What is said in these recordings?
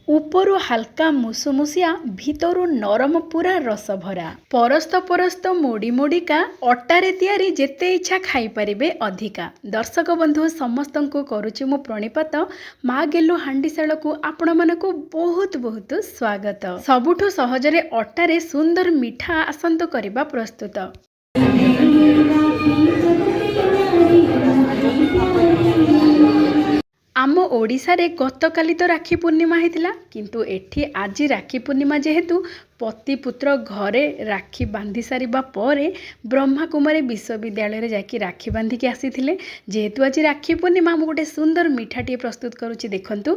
ଉପରୁ ହାଲକା ମୁସୁମୁସିଆ ଭିତରୁ ନରମ ପୁରା ରସଭରା ପରସ୍ତ ପରସ୍ତ ମୋଡ଼ି ମୋଡ଼ିକା ଅଟାରେ ତିଆରି ଯେତେ ଇଚ୍ଛା ଖାଇପାରିବେ ଅଧିକା। ଦର୍ଶକ ବନ୍ଧୁ ସମସ୍ତଙ୍କୁ କରୁଛି ମୁଁ ପ୍ରଣିପାତ। ମା ଗେଲୁ ହାଣ୍ଡିଶାଳକୁ ଆପଣମାନଙ୍କୁ ବହୁତ ବହୁତ ସ୍ୱାଗତ। ସବୁଠୁ ସହଜରେ ଅଟାରେ ସୁନ୍ଦର ମିଠା ଆସନ୍ତୁ କରିବା ପ୍ରସ୍ତୁତ। ଆମ ଓଡ଼ିଶାରେ ଗତକାଲି ତ ରାକ୍ଷୀ ପୂର୍ଣ୍ଣିମା ହେଇଥିଲା, କିନ୍ତୁ ଏଠି ଆଜି ରାକ୍ଷୀ ପୂର୍ଣ୍ଣିମା ଯେହେତୁ ପତି ପୁତ୍ର ଘରେ ରାକ୍ଷୀ ବାନ୍ଧି ସାରିବା ପରେ ବ୍ରହ୍ମାକୁମାରୀ ବିଶ୍ୱବିଦ୍ୟାଳୟରେ ଯାଇକି ରାକ୍ଷୀ ବାନ୍ଧିକି ଆସିଥିଲେ। ଯେହେତୁ ଆଜି ରାକ୍ଷୀ ପୂର୍ଣ୍ଣିମା, ମୁଁ ଗୋଟେ ସୁନ୍ଦର ମିଠାଟିଏ ପ୍ରସ୍ତୁତ କରୁଛି। ଦେଖନ୍ତୁ,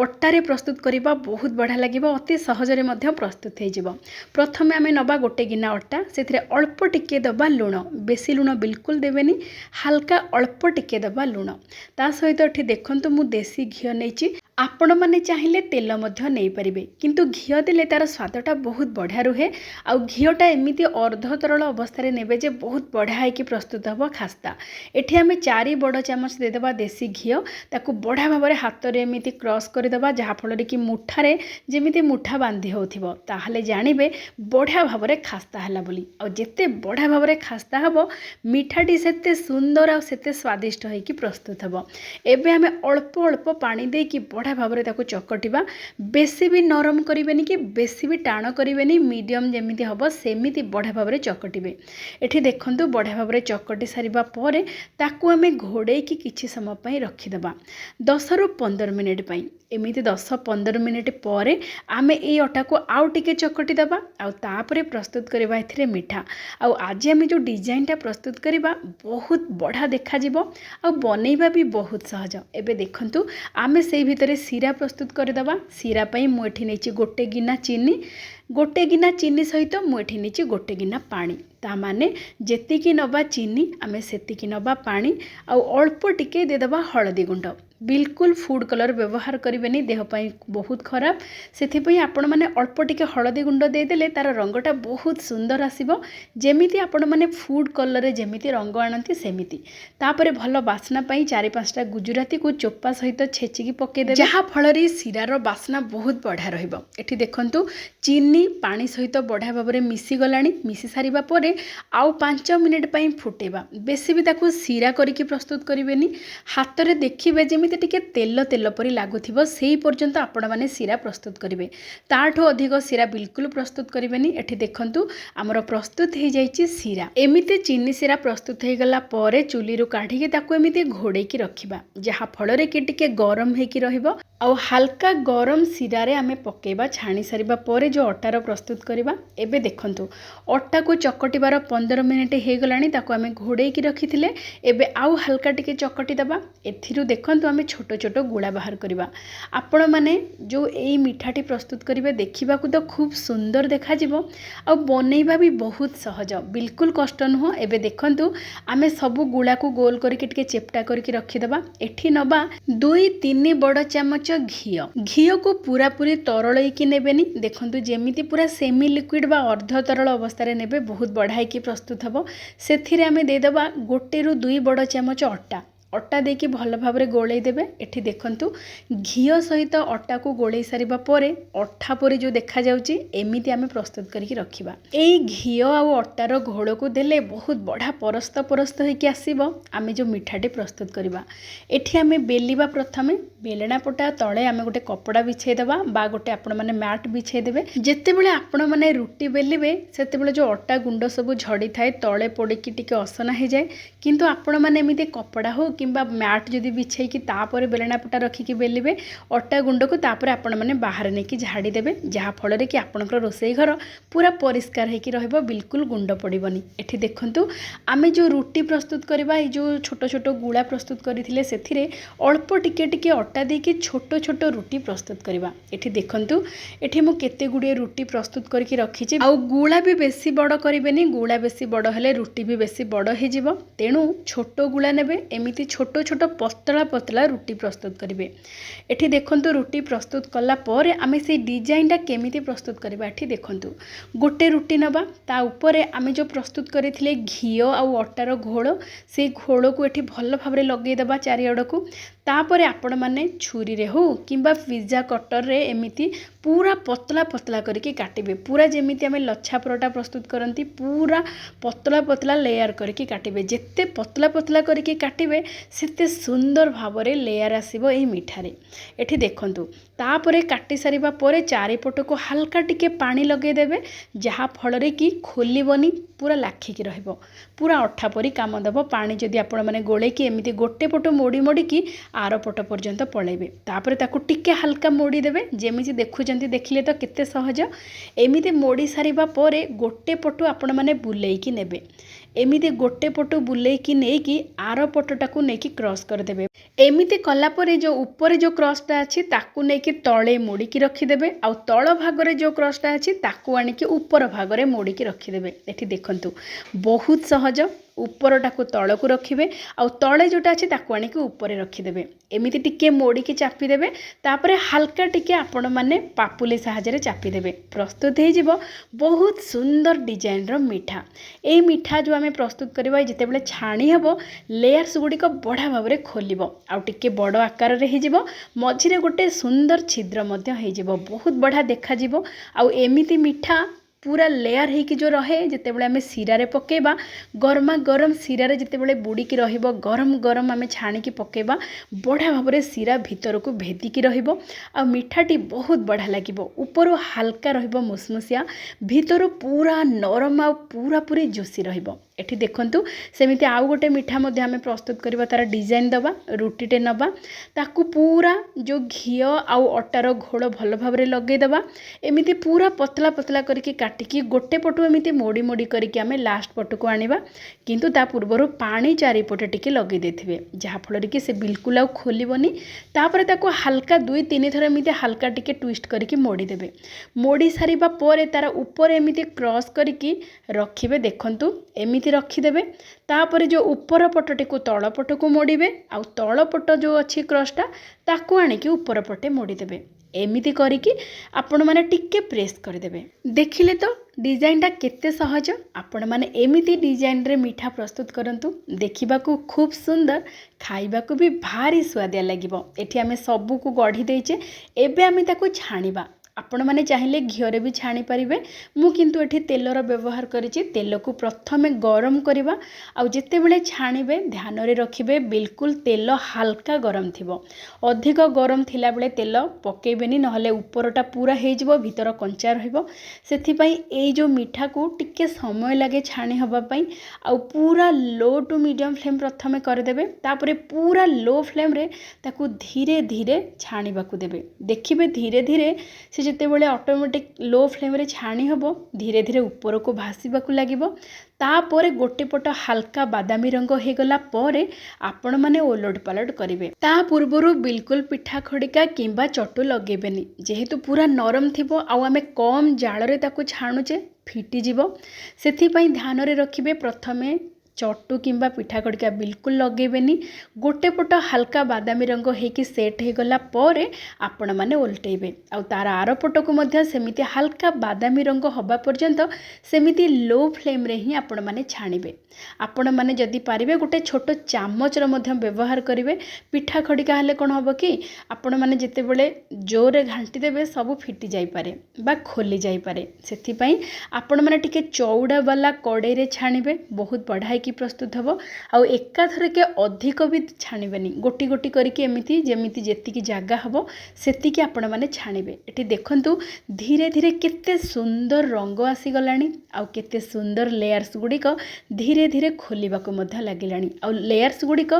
ଅଟାରେ ପ୍ରସ୍ତୁତ କରିବା ବହୁତ ବଢ଼ିଆ ଲାଗିବ, ଅତି ସହଜରେ ମଧ୍ୟ ପ୍ରସ୍ତୁତ ହେଇଯିବ। ପ୍ରଥମେ ଆମେ ନେବା ଗୋଟେ ଗିନା ଅଟା, ସେଥିରେ ଅଳ୍ପ ଟିକେ ଦେବା ଲୁଣ, ବେଶୀ ଲୁଣ ବିଲକୁଲ ଦେବେନି, ହାଲକା ଅଳ୍ପ ଟିକେ ଦେବା ଲୁଣ। ତା ସହିତ ଏଠି ଦେଖନ୍ତୁ ମୁଁ ଦେଶୀ ଘିଅ ନେଇଛି। ଆପଣମାନେ ଚାହିଁଲେ ତେଲ ମଧ୍ୟ ନେଇପାରିବେ, କିନ୍ତୁ ଘିଅ ଦେଲେ ତାର ସ୍ୱାଦଟା ବହୁତ ବଢ଼ିଆ ରୁହେ। ଆଉ ଘିଅଟା ଏମିତି ଅର୍ଦ୍ଧ ତରଳ ଅବସ୍ଥାରେ ନେବେ ଯେ ବହୁତ ବଢ଼ିଆ ହେଇକି ପ୍ରସ୍ତୁତ ହେବ ଖାସ୍ତା। ଏଠି ଆମେ 4 ବଡ଼ ଚାମଚ ଦେଇଦେବା ଦେଶୀ ଘିଅ, ତାକୁ ବଢ଼ିଆ ଭାବରେ ହାତରେ ଏମିତି କ୍ରସ୍ କରିଦେବା, ଯାହାଫଳରେ କି ମୁଠାରେ ଯେମିତି ମୁଠା ବାନ୍ଧି ହେଉଥିବ, ତାହେଲେ ଜାଣିବେ ବଢ଼ିଆ ଭାବରେ ଖାସ୍ତା ହେଲା ବୋଲି। ଆଉ ଯେତେ ବଢ଼ିଆ ଭାବରେ ଖାସ୍ତା ହେବ, ମିଠାଟି ସେତେ ସୁନ୍ଦର ଆଉ ସେତେ ସ୍ୱାଦିଷ୍ଟ ହେଇକି ପ୍ରସ୍ତୁତ ହେବ। ଏବେ ଆମେ ଅଳ୍ପ ଅଳ୍ପ ପାଣି ଦେଇକି ବଢ଼ିଆ ଭାବରେ ତାକୁ ଚକଟିବା। ବେଶୀ ବି ନରମ କରିବେନି କି ବେଶୀ ବି ଟାଣ କରିବେନି, ମିଡ଼ିୟମ୍ ଯେମିତି ହେବ ସେମିତି ବଢ଼ିଆ ଭାବରେ ଚକଟିବେ। ଏଠି ଦେଖନ୍ତୁ ବଢ଼ିଆ ଭାବରେ ଚକଟି ସାରିବା ପରେ ତାକୁ ଆମେ ଘୋଡ଼େଇକି କିଛି ସମୟ ପାଇଁ ରଖିଦେବା, 10ରୁ 15 ମିନିଟ୍ ପାଇଁ। ଏମିତି 10-15 ମିନିଟ୍ ପରେ ଆମେ ଏଇ ଅଟାକୁ ଆଉ ଟିକେ ଚକଟି ଦେବା, ଆଉ ତାପରେ ପ୍ରସ୍ତୁତ କରିବା ଏଥିରେ ମିଠା। ଆଉ ଆଜି ଆମେ ଯେଉଁ ଡିଜାଇନଟା ପ୍ରସ୍ତୁତ କରିବା ବହୁତ ବଢ଼ିଆ ଦେଖାଯିବ, ଆଉ ବନେଇବା ବି ବହୁତ ସହଜ। ଏବେ ଦେଖନ୍ତୁ ଆମେ ସେଇ ଭିତରେ ଶିରା ପ୍ରସ୍ତୁତ କରିଦେବା। ଶିରା ପାଇଁ ମୁଁ ଏଠି ନେଇଛି ଗୋଟେ ଗିନା ଚିନି। ଗୋଟେ ଗିନା ଚିନି ସହିତ ମୁଁ ଏଠି ନେଇଛି ଗୋଟେ ଗିନା ପାଣି। ତା ମାନେ ଯେତିକି ନେବା ଚିନି ଆମେ ସେତିକି ନେବା ପାଣି, ଆଉ ଅଳ୍ପ ଟିକେ ଦେଇଦେବା ହଳଦୀ ଗୁଣ୍ଡ। ବିଲକୁଲ ଫୁଡ଼ କଲର୍ ବ୍ୟବହାର କରିବେନି, ଦେହ ପାଇଁ ବହୁତ ଖରାପ। ସେଥିପାଇଁ ଆପଣମାନେ ଅଳ୍ପ ଟିକେ ହଳଦୀ ଗୁଣ୍ଡ ଦେଇଦେଲେ ତାର ରଙ୍ଗଟା ବହୁତ ସୁନ୍ଦର ଆସିବ, ଯେମିତି ଆପଣମାନେ ଫୁଡ଼ କଲର୍ରେ ଯେମିତି ରଙ୍ଗ ଆଣନ୍ତି ସେମିତି। ତାପରେ ଭଲ ବାସ୍ନା ପାଇଁ 4-5ଟା ଗୁଜୁରାତିକୁ ଚୋପା ସହିତ ଛେଚିକି ପକାଇଦେବେ, ଯାହାଫଳରେ ଶିରାର ବାସ୍ନା ବହୁତ ବଢ଼ିଆ ରହିବ। ଏଠି ଦେଖନ୍ତୁ ଚିନି ପାଣି ସହିତ ବଢ଼ିଆ ଭାବରେ ମିଶିଗଲାଣି। ମିଶି ସାରିବା ପରେ ଆଉ 5 ମିନିଟ୍ ପାଇଁ ଫୁଟେଇବା। ବେଶୀ ବି ତାକୁ ଶିରା କରିକି ପ୍ରସ୍ତୁତ କରିବେନି, ହାତରେ ଦେଖିବେ ଯେମିତି ଟିକେ ତେଲ ତେଲ ପରି ଲାଗୁଥିବ ସେଇ ପର୍ଯ୍ୟନ୍ତ ଆପଣମାନେ ଶିରା ପ୍ରସ୍ତୁତ କରିବେ। ତାଠୁ ଅଧିକ ଶିରା ବିଲକୁଲ ପ୍ରସ୍ତୁତ କରିବେନି। ଏଠି ଦେଖନ୍ତୁ ଆମର ପ୍ରସ୍ତୁତ ହେଇଯାଇଛି ଶିରା। ଏମିତି ଚିନି ଶିରା ପ୍ରସ୍ତୁତ ହେଇଗଲା ପରେ ଚୁଲିରୁ କାଢ଼ିକି ତାକୁ ଏମିତି ଘୋଡ଼େଇକି ରଖିବା, ଯାହାଫଳରେ କି ଟିକେ ଗରମ ହେଇକି ରହିବ। ଆଉ ହାଲକା ଗରମ ଶିରାରେ ଆମେ ପକାଇବା ଛାଣି ସାରିବା ପରେ ଯେଉଁ ଅଟାର ପ୍ରସ୍ତୁତ କରିବା। ଏବେ ଦେଖନ୍ତୁ ଅଟାକୁ ଚକଟିବାର 15 ମିନିଟ୍ ହେଇଗଲାଣି, ତାକୁ ଆମେ ଘୋଡ଼େଇକି ରଖିଥିଲେ। ଏବେ ଆଉ ହାଲକା ଟିକେ ଚକଟି ଦେବା। ଏଥିରୁ ଦେଖନ୍ତୁ ଆମେ ଛୋଟ ଛୋଟ ଗୁଳା ବାହାର କରିବା। ଆପଣମାନେ ଯେଉଁ ଏଇ ମିଠାଟି ପ୍ରସ୍ତୁତ କରିବେ ଦେଖିବାକୁ ତ ଖୁବ୍ ସୁନ୍ଦର ଦେଖାଯିବ, ଆଉ ବନେଇବା ବି ବହୁତ ସହଜ, ବିଲକୁଲ କଷ୍ଟ ନୁହଁ। ଏବେ ଦେଖନ୍ତୁ ଆମେ ସବୁ ଗୁଳାକୁ ଗୋଲ କରିକି ଟିକେ ଚେପ୍ଟା କରିକି ରଖିଦେବା। ଏଠି ନେବା 2-3 ବଡ଼ ଚାମଚ ଘିଅ। ଘିଅକୁ ପୁରାପୁରି ତରଳେଇକି ନେବେନି, ଦେଖନ୍ତୁ ଯେମିତି ପୁରା ସେମି ଲିକ୍ୱିଡ଼ ବା ଅର୍ଦ୍ଧ ତରଳ ଅବସ୍ଥାରେ ନେବେ, ବହୁତ ବଢ଼ିଆ ହେଇକି ପ୍ରସ୍ତୁତ ହେବ। ସେଥିରେ ଆମେ ଦେଇଦେବା 1-2 ବଡ଼ ଚାମଚ ଅଟା। ଅଟା ଦେଇକି ଭଲ ଭାବରେ ଗୋଳେଇ ଦେବେ। ଏଠି ଦେଖନ୍ତୁ ଘିଅ ସହିତ ଅଟାକୁ ଗୋଳେଇ ସାରିବା ପରେ ଅଠା ପରି ଯେଉଁ ଦେଖାଯାଉଛି ଏମିତି ଆମେ ପ୍ରସ୍ତୁତ କରିକି ରଖିବା। ଏଇ ଘିଅ ଆଉ ଅଟାର ଘୋଳକୁ ଦେଲେ ବହୁତ ବଢ଼ିଆ ପରସ୍ତ ପରସ୍ତ ହେଇକି ଆସିବ ଆମେ ଯେଉଁ ମିଠାଟି ପ୍ରସ୍ତୁତ କରିବା। ଏଠି ଆମେ ବେଲିବା। ପ୍ରଥମେ ବେଲଣା ପଟା ତଳେ ଆମେ ଗୋଟେ କପଡ଼ା ବିଛେଇ ଦେବା, ବା ଗୋଟେ ଆପଣମାନେ ମ୍ୟାଟ୍ ବିଛେଇ ଦେବେ। ଯେତେବେଳେ ଆପଣମାନେ ରୁଟି ବେଲିବେ ସେତେବେଳେ ଯେଉଁ ଅଟା ଗୁଣ୍ଡ ସବୁ ଝଡ଼ିଥାଏ ତଳେ ପଡ଼ିକି ଟିକେ ଅସନା ହେଇଯାଏ, କିନ୍ତୁ ଆପଣମାନେ ଏମିତି କପଡ଼ା ହଉ କିମ୍ବା ମ୍ୟାଟ୍ ଯଦି ବିଛେଇକି ତାପରେ ବେଲଣା ପଟା ରଖିକି ବେଲିବେ ଅଟା ଗୁଣ୍ଡକୁ, ତାପରେ ଆପଣମାନେ ବାହାରେ ନେଇକି ଝାଡ଼ି ଦେବେ, ଯାହାଫଳରେ କି ଆପଣଙ୍କର ରୋଷେଇ ଘର ପୁରା ପରିଷ୍କାର ହେଇକି ରହିବ, ବିଲକୁଲ ଗୁଣ୍ଡ ପଡ଼ିବନି। ଏଠି ଦେଖନ୍ତୁ ଆମେ ଯେଉଁ ରୁଟି ପ୍ରସ୍ତୁତ କରିବା, ଏଇ ଯେଉଁ ଛୋଟ ଛୋଟ ଗୁଳା ପ୍ରସ୍ତୁତ କରିଥିଲେ ସେଥିରେ ଅଳ୍ପ ଟିକେ ଟିକେ ଅଟା ଦେଇକି ଛୋଟ ଛୋଟ ରୁଟି ପ୍ରସ୍ତୁତ କରିବା। ଏଠି ଦେଖନ୍ତୁ ଏଠି ମୁଁ କେତେ ଗୁଡ଼ିଏ ରୁଟି ପ୍ରସ୍ତୁତ କରିକି ରଖିଛି। ଆଉ ଗୁଳା ବି ବେଶୀ ବଡ଼ କରିବେନି, ଗୁଳା ବେଶୀ ବଡ଼ ହେଲେ ରୁଟି ବି ବେଶୀ ବଡ଼ ହେଇଯିବ। ତେଣୁ ଛୋଟ ଗୁଳା ନେବେ, ଏମିତି ଛୋଟ ଛୋଟ ପତଳା ପତଳା ରୁଟି ପ୍ରସ୍ତୁତ କରିବେ। ଏଠି ଦେଖନ୍ତୁ ରୁଟି ପ୍ରସ୍ତୁତ କଲା ପରେ ଆମେ ସେଇ ଡିଜାଇନଟା କେମିତି ପ୍ରସ୍ତୁତ କରିବା। ଏଠି ଦେଖନ୍ତୁ ଗୋଟେ ରୁଟି ନେବା, ତା ଉପରେ ଆମେ ଯେଉଁ ପ୍ରସ୍ତୁତ କରିଥିଲେ ଘିଅ ଆଉ ଅଟାର ଘୋଳ, ସେଇ ଘୋଳକୁ ଏଠି ଭଲ ଭାବରେ ଲଗେଇଦେବା ଚାରିଆଡ଼କୁ। तापर आपण मैंने छुरी रे हो किंबा पिज्जा कटर रे एमिति पूरा पतला पतला करके काटिबे। पूरा जेमिति आमे लच्छा परोटा प्रस्तुत करंती पूरा पतला पतला लेयर करके काटिबे। जेते पतला पतला करके काटिबे सेते सुंदर भावरे लेयर आसीबो एही मिठारे। एठी देखंतु तापरे काटी सारिबा परे चारिपट को हल्का टिके पानी लगे देबे, जहा फଳରେ कि खोलिबनी, पूरा लाखिकी रहिबो, पूरा अठा परी काम देबो। पानी जदि आपण माने गोळेकी एमिति गोटे पट मोड़ी मोड़ी की आर पट पर्यंत पळेबे। तापरे ताकू टिके हल्का मोड़ी देबे, जेमिति देखुचंती देखिले तो केते सहज। एमिति मोड़ी सारिबा परे गोटे पटु आपण माने बुलेइकी नेबे। एमिति गोटे पटु बुलेइकी नेकी आर पटटाकू नेकी क्रॉस कर देबे। एमिति कला परे जो ऊपर जो क्रॉसटा अछि ताकू नेकी तळे मोड़ीकी रखिदेबे, आउ तळ भागरे जो क्रॉसटा अछि ताकू आनिकी ऊपर भागरे मोड़ीकी रखिदेबे। एठी देखंतु बहुत सहज। उपरटाकू तळकू रखिबे, आउ तळे जोटा अछि ताकू आनिकी ऊपर रखिदेबे। एमिति टिके मोड़ीकी चापी देबे, तापरे हल्का टिके आपण माने पापुली सहायरे चापी देबे। प्रस्तुत हे जिवो बहुत सुंदर डिजाइन रो मिठा। ए मिठा जो आमे प्रस्तुत करबा जेतेबेले छाणी हबो लेयर्स गुडिक बढा भाबरे खोलिबो, आउ टिके बड़ आकार रे हे जिवो, मझिरे गोटे सुंदर छिद्र मध्य हे जिवो, बहुत बढा देखा जिवो। आउ एमिति मिठा पूरा लेयर होइकी जो रहे जितेबले आमे सिरारे पकेबा, गरमा गरम सिरारे जितेबले बुड़ीकी रहिबो, गरम गरम आमे छाणीकी पकेबा, बढा भाबरे सिरा भितरकू भेदिकी रहिबो। आ मिठाटी बहुत बढा लागिबो। उपरो हल्का रहिबो मुसमुसिया, भितरु पूरा नरम आ पूरा पूरी जुसी रहिबो। एठी देखंतु सेमिति आउ गोटे मिठा मध्ये आमे प्रस्तुत करबा, तार डिजाइन दबा, रुटीटे नबा, ताकू पूरा जो घियो आउ अटार घोल भल भाबरे लगे दबा। एमिति पूरा पतला पतला करके काटिकी गोटे पटु एमिति मोड़ी मोड़ी करके आमे लास्ट पटु को आनिबा, किंतु ता पूर्वरु पानी चारिपटे टिके लगे देथिबे, जहा फଳରେ कि से बिल्कुल आउ खोलिबनी। तापर ताकू हल्का 2-3 थर एमिति हल्का टिके ट्विस्ट करके मोड़ी देबे। मोड़ी सारिबा परे तार ऊपर एमिति क्रॉस करके रखिबे। देखंतु एमिति रखिदेबे। तापर जो ऊपर पटटी को तल पट को मोड़ीबे, आउ तल पट जो अच्छी क्रॉसटा ताकू आनिकी ऊपर पटे मोड़ी देबे। एमिति करिकी आपण माने टिके प्रेस कर देबे। देखिले तो डिजाइनटा केते सहज। आपण माने एमिति डिजाइन रे मिठा प्रस्तुत करंतु, देखिबाकू खूब सुंदर, खाइबाकू भी भारी स्वादिया लागिबो। एठी आमे सबु को गढ़ी देइचे, एबे आमे ताकू छाणीबा। आपण माने चाहिले घिओरे भी छाणी परिबे, मु किंतु एठी तेलर व्यवहार करिछि। तेल को प्रथमे गरम करिबा, आउ जेतेबेले छाणीबे ध्यान रे रखिबे बिल्कुल तेल हल्का गरम थिबो। अधिक गरम थिला बेले तेल पकेबेनी, नहले ऊपरटा पूरा हे जिवो, भीतर कंचा रहिबो। सेथि पई एई जो मिठा को टिके समय लागे छाणी हबा पई, आउ पूरा लो टू मीडियम फ्लेम प्रथमे कर देबे। तापरे पूरा लो फ्लेम रे ताकू धीरे धीरे छाणीबाकू देबे। देखिबे धीरे धीरे से जेतेबेले ऑटोमेटिक लो फ्लेम रे छाणी हबो, धीरे धीरे ऊपर को भासीबाकू लागिबो। तापरे गोटे पट हल्का बादामी रंग हे गला परे आपण माने ओलट पालट करिवे। ता पूर्वरु बिल्कुल पिठा खड़िका किंबा चटु लगेबेनी, जेहेतु पूरा नरम थिबो आउ आमे कम जाल रे ताकू छाणुचे फिटी जिवो। सेथि पई ध्यान रे रखिबे प्रथमे चटु किंबा पिठा खड़िका बिल्कुल लगेबेनी। गोटे पट हल्का बादामी रंग हेकी सेट हे गला परे आपण माने उल्टेइबे, आउ तार आर पट को मध्य सेमिति हल्का बादामी रंग हबा पर्यंत सेमिति लो फ्लेम रे ही आपण माने छाणीबे। आपण माने जदि पारिबे गोटे छोटो चामच रो मध्य व्यवहार करिवे। पिठा खड़िका हेले कोन हबो कि आपण माने जेतेबेले जोरे घांटी देबे सब फिटी जाई पारे बा खोली जाई पारे। सेथि पई आपण माने टिके चौड़ा वाला कड़ाई रे छाणीबे, बहुत बढ़ाई की प्रस्तुत हबो। आउ एका थरे के अधिक भी छाणीबेनी, गोटी गोटी करके एमिति जेमिति जेतिकी जागा हबो सेतिकी आपण माने छाणीबे। एठी देखंतु धीरे धीरे केते सुंदर रंग आसी गलानी, आउ केते सुंदर लेयर्स गुडिक धीरे धीरे खोलिबाकू मध्य लागिलानी। आउ लेयर्स गुडिक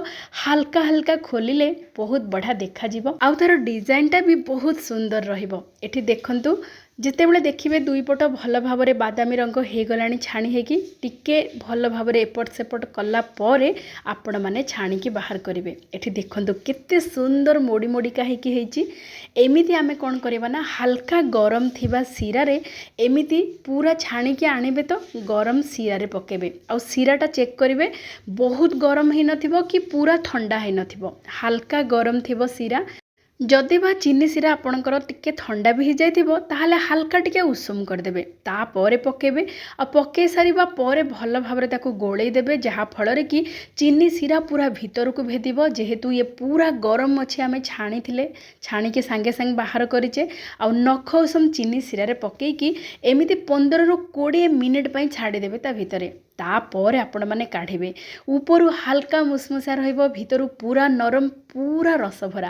हल्का हल्का खोलिले बहुत बढ़ा देखा जिवो, आउ तार डिजाइनटा भी बहुत सुंदर रहिबो। एठी देखंतु जितेबले देखिए दुई पट भल भाव में बादामी रंग हो गलानी छाणी हेकी टिके भल भाव में एपट सेपट कला परे आपण माने छाणीकी बाहर करेंगे। एठी देखंतु केते सुंदर मोड़ी मोड़िका हेकी हेची। एमिति आमे कौन करबा ना हल्का गरम थिबा सिरा रे एमिति पूरा छाणीकी आनिबे तो गरम सिरा रे पकेबे। आ सिराटा चेक करेंगे बहुत गरम है नथिबो कि पूरा ठंडा है नथिबो, हल्का गरम थिबो सिरा। ଯଦି ବା ଚିନି ଶିରା ଆପଣଙ୍କର ଟିକେ ଥଣ୍ଡା ବି ହେଇଯାଇଥିବ ତାହେଲେ ହାଲକା ଟିକେ ଉଷୁମ କରିଦେବେ, ତାପରେ ପକାଇବେ। ଆଉ ପକାଇ ସାରିବା ପରେ ଭଲ ଭାବରେ ତାକୁ ଗୋଳେଇ ଦେବେ, ଯାହାଫଳରେ କି ଚିନି ଶିରା ପୁରା ଭିତରକୁ ଭେଦିବ। ଯେହେତୁ ଇଏ ପୁରା ଗରମ ଅଛି, ଆମେ ଛାଣିକି ସାଙ୍ଗେ ସାଙ୍ଗେ ବାହାର କରିଛେ। ଆଉ ନଖ ଉଷୁମ ଚିନି ଶିରାରେ ପକାଇକି ଏମିତି 15ରୁ 20 ମିନିଟ୍ ପାଇଁ ଛାଡ଼ିଦେବେ ତା ଭିତରେ। ତାପରେ ଆପଣମାନେ କାଢ଼ିବେ। ଉପରୁ ହାଲକା ମୁସମୁସିଆ ରହିବ, ଭିତରୁ ପୁରା ନରମ, ପୁରା ରସଭରା।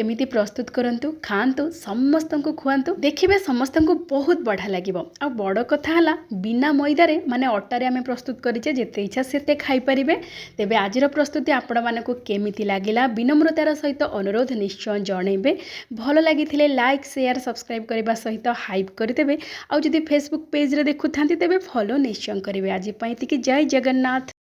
ଏମିତି ପ୍ରସ୍ତୁତ କରନ୍ତୁ, ଖାଆନ୍ତୁ, ସମସ୍ତଙ୍କୁ ଖୁଆନ୍ତୁ, ଦେଖିବେ ସମସ୍ତଙ୍କୁ ବହୁତ ବଢ଼ିଆ ଲାଗିବ। ଆଉ ବଡ଼ କଥା ହେଲା, ବିନା ମଇଦାରେ ମାନେ ଅଟାରେ ଆମେ ପ୍ରସ୍ତୁତ କରିଛେ, ଯେତେ ଇଚ୍ଛା ସେତେ ଖାଇପାରିବେ। ତେବେ ଆଜିର ପ୍ରସ୍ତୁତି ଆପଣମାନଙ୍କୁ କେମିତି ଲାଗିଲା ବିନମ୍ରତାର ସହିତ ଅନୁରୋଧ ନିଶ୍ଚୟ ଜଣାଇବେ। ଭଲ ଲାଗିଥିଲେ ଲାଇକ୍, ସେୟାର, ସବସ୍କ୍ରାଇବ୍ କରିବା ସହିତ ହାଇପ୍ କରିଦେବେ। ଆଉ ଯଦି ଫେସବୁକ୍ ପେଜ୍ରେ ଦେଖୁଥାନ୍ତି ତେବେ ଫଲୋ ନିଶ୍ଚୟ କରିବେ। ଆଜି ପାଇଁ ଏତିକି। ଜୟ ଜଗନ୍ନାଥ।